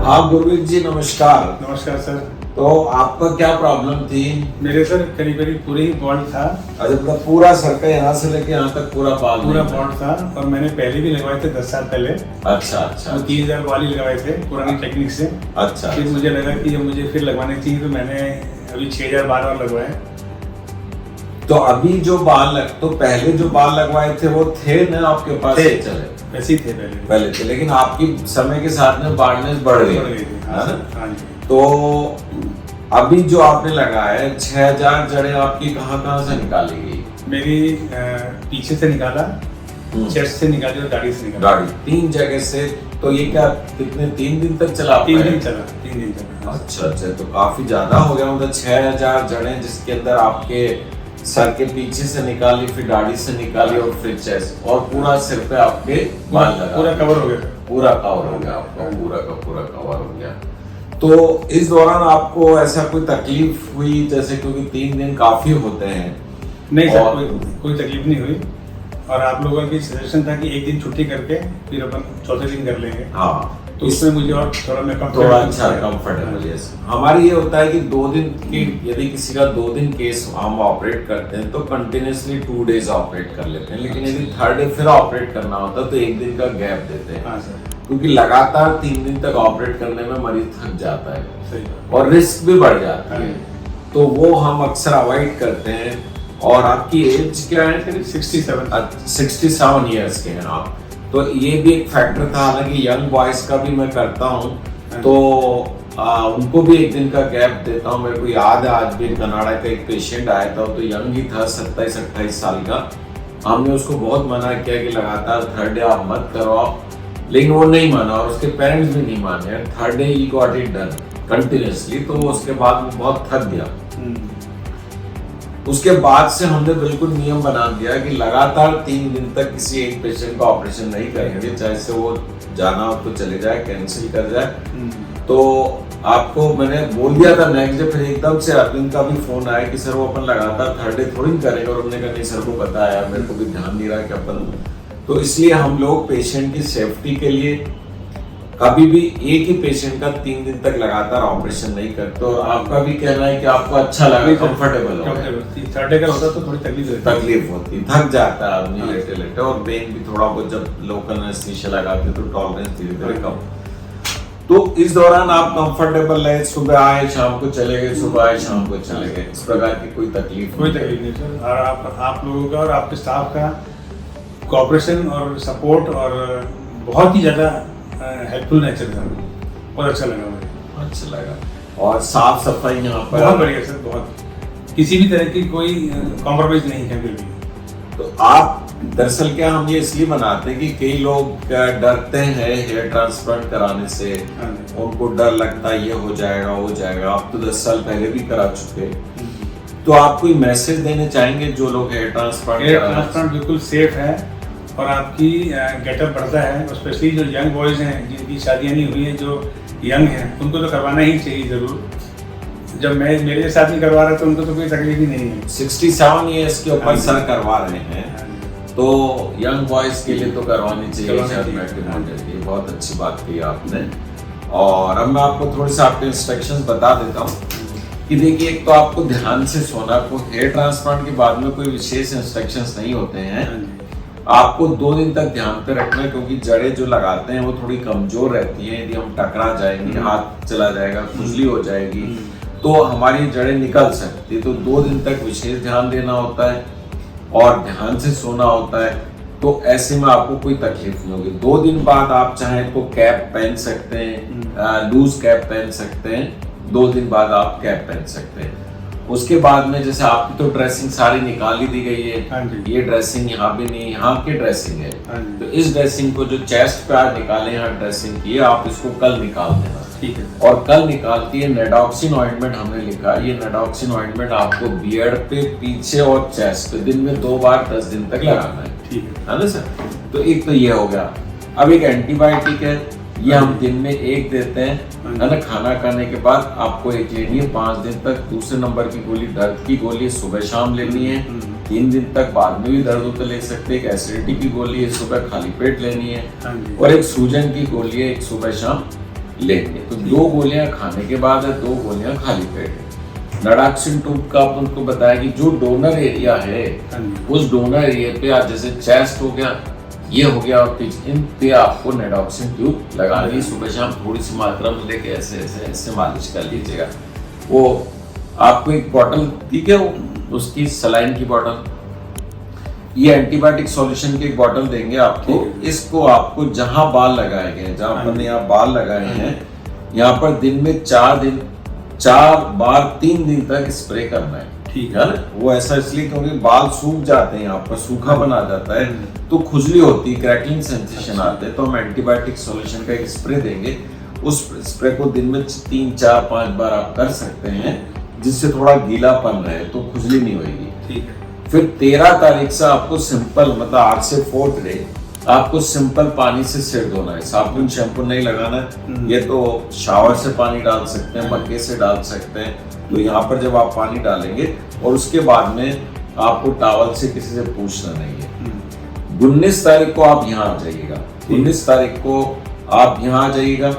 हाँ गुरमीत जी, नमस्कार। नमस्कार सर। तो आपका क्या प्रॉब्लम थी? मेरे सर करीब करीब पूरे ही बॉल्ड था। अच्छा, मतलब पूरा सर का यहाँ से लेके यहाँ तक पूरा बाल? पूरा बॉल्ड था और मैंने पहले भी लगवाए थे 10 साल पहले। अच्छा अच्छा। वो 3000 वाली लगवाए थे पुरानी टेक्निक से। अच्छा। फिर मुझे लगा कि जब मुझे फिर लगवाने चाहिए तो मैंने अभी 6000 बाल और लगवाए। तो अभी जो तो पहले जो बाल लगवाए थे वो थे ना आपके पास? थे। चले वैसे ही थे पहले थे, लेकिन आपकी समय के साथ में बार्डनेस बढ़ गई थी। हाँ जी। तो अभी जो आपने लगाया है 6000 जड़ें आपकी कहाँ कहाँ से निकाली गई? मेरी पीछे से निकाला, चेस्ट से निकाली और दाढ़ी से निकाला। दाढ़ी 3 जगह से। तो ये क्या कितने 3 दिन तक चला? 3 दिन चला। अच्छा अच्छा, तो काफी ज्यादा हो गया। मतलब 6000 जड़ें जिसके अंदर आपके सर के पीछे से निकाली, फिर दाढ़ी से निकाली और फिर चेस्ट, और पूरा सिर पे आपके बाल लगा, पूरा कवर हो गया। पूरा कवर हो गया आपका, पूरा का पूरा कवर हो गया। तो इस दौरान आपको ऐसा कोई तकलीफ हुई? जैसे क्योंकि 3 दिन काफी होते हैं। नहीं सर, कोई तकलीफ नहीं हुई। और आप लोगों की सजेशन था कि एक दिन छुट्टी करके फिर अपन चौथे दिन कर लेंगे। हाँ, तो इसमें मुझे और थोड़ा अच्छा कंफर्टेबल। यस, हमारी ये होता है कि 2 दिन की, यदि किसी का 2 दिन केस हम ऑपरेट करते हैं तो कंटिन्यूसली 2 डेज ऑपरेट कर लेते हैं, लेकिन यदि 3rd डे फिर ऑपरेट करना होता है तो 1 दिन का गैप देते हैं। हाँ सर। क्योंकि लगातार 3 दिन तक ऑपरेट करने में मरीज थक जाता है। सही। और रिस्क भी बढ़ जाती है, तो वो हम अक्सर अवॉइड करते हैं। और आपकी एज क्या है? 67 ईयर्स के हैं आप। तो ये भी एक फैक्टर था। हालांकि यंग बॉयज का भी मैं करता हूँ तो उनको भी 1 दिन का गैप देता हूँ। मेरे को याद है आज भी कनाडा का एक पेशेंट आया था, तो यंग ही था, 27-28 साल का। हमने उसको बहुत मना किया कि लगातार 3rd डे आप मत करवाओ, लेकिन वो नहीं माना और उसके पेरेंट्स भी नहीं माने। 3rd day he got it done continuously. तो उसके बाद वो बहुत थक गया। उसके बाद से हमने बिल्कुल नियम बना दिया कि लगातार 3 दिन तक किसी एक पेशेंट का ऑपरेशन नहीं करेंगे, चाहे से वो जाना हो तो चले जाए, कैंसिल कर जाए। तो आपको मैंने बोल दिया था नेक्स्ट डे, फिर एकदम से अरविंद का भी फोन आया कि सर वो अपन लगातार 3rd डे थोड़ी करेंगे, और उन्होंने कहा नहीं सर को बताया, मेरे को भी ध्यान नहीं रहा कि अपन। तो इसलिए हम लोग पेशेंट की सेफ्टी के लिए कभी भी एक ही पेशेंट का 3 दिन तक लगातार ऑपरेशन नहीं करते। और आपका भी कहना है कि आपको अच्छा लगा, कंफर्टेबल हो। 3rd डे का होता तो थोड़ी तकलीफ होती, थक जाता है आदमी लेटे लेटे, और पेन भी थोड़ा बहुत, जब लोकल एनेस्थीसिया लगाते तो टॉलरेंस धीरे धीरे कम। तो इस दौरान आप कंफर्टेबल रहे, सुबह आए शाम को चले गए, सुबह आए शाम को चले गए, इस प्रकार की कोई तकलीफ नहीं सर। और आप लोगों का और आपके स्टाफ का कोऑपरेशन और सपोर्ट और बहुत ही ज्यादा हेल्पफुल नेचर था, बहुत अच्छा लगा मुझे। अच्छा लगा। और साफ सफाई यहाँ पर बहुत बढ़िया सर, बहुत किसी भी तरह की कोई कॉम्प्रोमाइज नहीं है बिल्कुल भी। तो आप दरअसल क्या हम ये इसलिए बनाते हैं कि कई लोग डरते हैं हेयर ट्रांसप्लांट कराने से, उनको डर लगता है ये हो जाएगा वो जाएगा। आप तो 10 साल पहले भी करा चुके, तो आप कोई मैसेज देने चाहेंगे जो लोग हेयर ट्रांसप्लांट? बिल्कुल सेफ है और आपकी गेटअप बढ़ता है। स्पेशली जो यंग बॉयज हैं जिनकी शादियां नहीं हुई है, जो यंग हैं, उनको तो करवाना ही चाहिए जरूर। जब मैं मेरे साथ नहीं करवा रहा तो उनको तो कोई तकलीफ ही नहीं है। 67 ईयर्स के ऊपर सर करवा रहे हैं, तो यंग बॉयज के लिए तो करवानी चाहिए। बहुत अच्छी बात की आपने। और अब मैं आपको थोड़ी सा आपके इंस्ट्रक्शंस बता देता हूँ कि देखिए, एक तो आपको ध्यान से सोना। को हेयर ट्रांसप्लांट के बाद में कोई विशेष इंस्ट्रक्शंस नहीं होते हैं। आपको 2 दिन तक ध्यान पे रखना है, क्योंकि जड़ें जो लगाते हैं वो थोड़ी कमजोर रहती हैं। यदि हम टकरा जाएंगे, हाथ चला जाएगा, खुजली हो जाएगी, तो हमारी जड़ें निकल सकती है। तो 2 दिन तक विशेष ध्यान देना होता है और ध्यान से सोना होता है। तो ऐसे में आपको कोई तकलीफ नहीं होगी। 2 दिन बाद आप चाहें तो कैप पहन सकते हैं, लूज कैप पहन सकते हैं। 2 दिन बाद आप कैप पहन सकते हैं। उसके बाद में जैसे आपकी तो ड्रेसिंग सारी निकाल ही दी गई है, ये ड्रेसिंग यहाँ भी नहीं, यहाँ की ड्रेसिंग है। तो इस ड्रेसिंग को जो चेस्ट पे आप निकाले, यहाँ ड्रेसिंग की है, आप इसको कल निकाल देना। ठीक है। और कल निकालती है नेडॉक्सिन ऑइंटमेंट हमने लिखा। ये नेडॉक्सिन ऑइंटमेंट आपको बियर्ड पे, पीछे और चेस्ट पे दिन में 2 बार 10 दिन तक लगाना है। ठीक है ना सर? तो एक तो ये हो गया। अब एक एंटीबायोटिक है, ये हम दिन में 1 देते हैं, है ना। खाना खाने के बाद आपको एक लेनी है 5 दिन तक। दूसरे नंबर की गोली दर्द की गोली सुबह शाम लेनी है। 3 दिन तक बाद में भी दर्द हो तो ले सकते हैं। एक एसिडिटी की गोली है, सुबह खाली पेट लेनी है। और एक सूजन की गोली है, एक सुबह शाम लेंगे। तो 2 गोलियां खाने के बाद है, 2 गोलियां खाली पेट है। नडाक्सिन ट्यूब का अपन को बताया कि जो डोनर एरिया है उस डोनर एरिया पे आज जैसे चेस्ट हो गया, ये हो गया, और इन पे आपको नडाक्सिन ट्यूब लगानी, सुबह शाम थोड़ी सी मात्रा में लेके ऐसे ऐसे ऐसे मालिश कर लीजिएगा। वो आपको एक बॉटल दी है, वो उसकी सलाइन की बॉटल, ये एंटीबायोटिक सॉल्यूशन की एक बॉटल देंगे आपको। इसको आपको जहां बाल लगाए गए हैं, जहां अपन ने यहाँ बाल लगाए हैं, यहाँ पर दिन में 4 बार 3 दिन तक स्प्रे करना है। ठीक है ना? वो ऐसा इसलिए क्योंकि बाल सूख जाते हैं, यहाँ पर सूखा बना जाता है, तो खुजली होती है, क्रैकलिंग सेंसेशन आते हैं। तो हम एंटीबायोटिक सॉल्यूशन का एक स्प्रे देंगे। उस स्प्रे को दिन में 3, 4, 5 बार आप कर सकते हैं, जिससे थोड़ा गीलापन रहे तो खुजली नहीं होगी। ठीक है। फिर 13 तारीख से आपको सिंपल, मतलब आज से 4th डे आपको सिंपल पानी से सिर धोना है, साबुन शैम्पू नहीं लगाना है। ये तो शावर से पानी डाल सकते हैं, मग्गे से डाल सकते हैं। तो यहाँ पर जब आप पानी डालेंगे और उसके बाद में आपको टॉवल से किसी से पूछना नहीं है। 19 तारीख को आप यहाँ आ जाइएगा। 19 तारीख को आप यहाँ आ जाइएगा।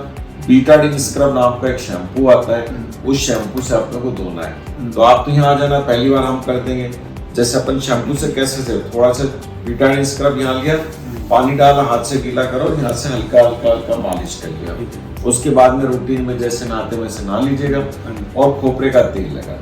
बीटाडिन स्क्रब नाम का एक शैम्पू आता है, उस शैम्पू से अपने को धोना है। तो आप तो यहाँ आ जाना, पहली बार हम कर देंगे। जैसे अपन शैम्पू से कैसे से थोड़ा सा बीटाडिन स्क्रब यहाँ लिया, पानी डाला, हाथ से गीला करो, यहाँ से हल्का हल्का हल्का मालिश कर लिया। उसके बाद में रूटीन में जैसे नहाते वैसे नहा लीजिएगा और खोपरे का तेल लगा।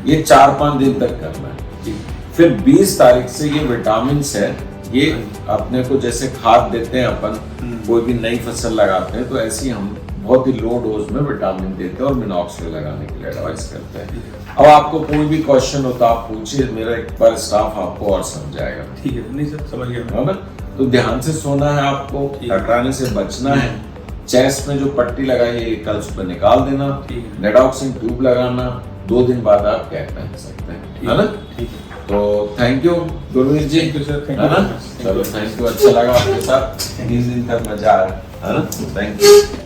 ये 4-5 दिन तक करना है। फिर 20 तारीख से ये विटामिन है, ये अपने को जैसे खाद देते हैं अपन, कोई भी नई फसल लगाते हैं, तो ऐसे ही हम बहुत ही लो डोज में विटामिन देते हैं और मिनॉक्सिल लगाने के लिए एडवाइस करते हैं। अब आपको कोई भी क्वेश्चन हो तो आप पूछिए, मेरा एक बार स्टाफ आपको और समझाएगा। ठीक है, नहीं सर समझ गया है ना? तो ध्यान से सोना है आपको, टकराने से बचना है। चेस्ट में जो पट्टी लगाई है कल सुबह निकाल देना। नडाक्सिन ट्यूब लगाना, 2 दिन बाद आप कैप पहन सकते हैं, है ना? तो थैंक यू गुरवीर जी, है ना? चलो थैंक यू, अच्छा लगा आपके साथ, 20 दिन तक मजा आया, है ना? Thank you.